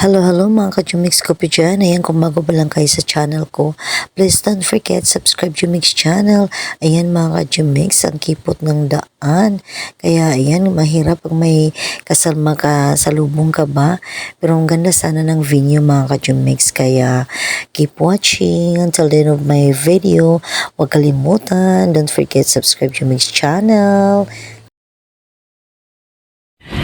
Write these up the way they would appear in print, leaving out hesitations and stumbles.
Hello mga ka-Jumix ko po dyan. Ayan, kung bago pa lang kayo sa channel ko, please don't forget, subscribe Jumix channel. Ayan mga ka-Jumix, ang kipot ng daan. Kaya ayan, mahirap pag may kasalubong ka ba. Pero ang ganda sana ng video mga ka-Jumix. Kaya keep watching until the end of my video. Huwag kalimutan, don't forget, subscribe Jumix channel.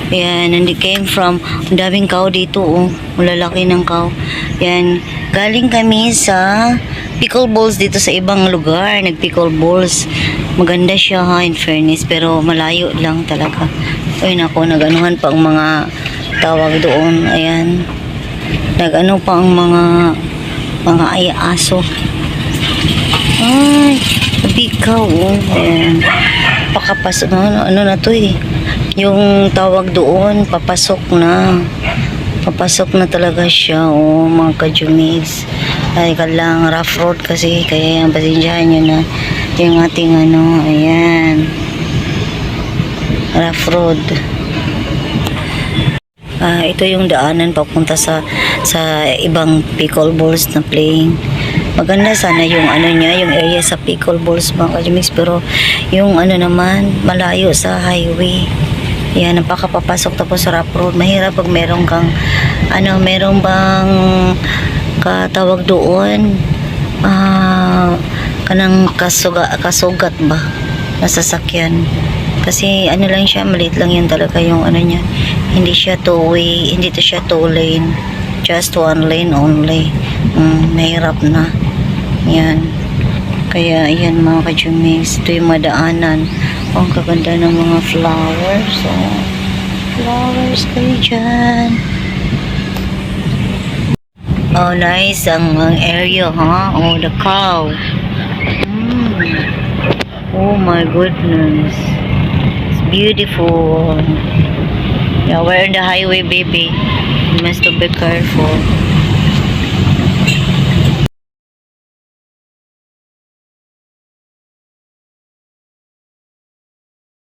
Yan, and it came from, ang daming cow dito, oh. Malalaki ng cow. Yan, galing kami sa pickle balls dito sa ibang lugar. Nag-pickle balls. Maganda siya ha, in fairness, pero malayo lang talaga. Ay nako, nag-anuhan pa ang mga tawag doon. Ayan. Nag-ano pa ang mga ay-aso. Ay, big cow, oh. Ayan. Pakapasok, ano na to eh. Yung tawag doon, papasok na talaga siya, oh, mga ka-Jumix. Ay, kalang rough road kasi, kaya yan, pasensyahan nyo na yung ating ano, ayan, rough road. Ito yung daanan papunta sa ibang pickle balls na playing. Maganda sana yung ano niya, yung area sa pickle balls mga ka-Jumix, pero yung ano naman, malayo sa highway. Yan, napakapapasok tapos sa rough road. Mahirap pag meron kang meron bang katawag doon, kanang kasugat ba na sasakyan. Kasi ano lang siya, maliit lang yan talaga yung ano niya. Hindi siya two-way, hindi to siya two-lane, just one lane only. Mahirap na. Yan. Kaya ayan mga ka-Jumix, ito yung madaanan. Oh, ang kaganda ng mga flowers. Oh, flowers kayo dyan. Oh, nice ang area, ha? Oh, the cow. Oh my goodness. It's beautiful. Yeah, we're on the highway, baby. You must be careful.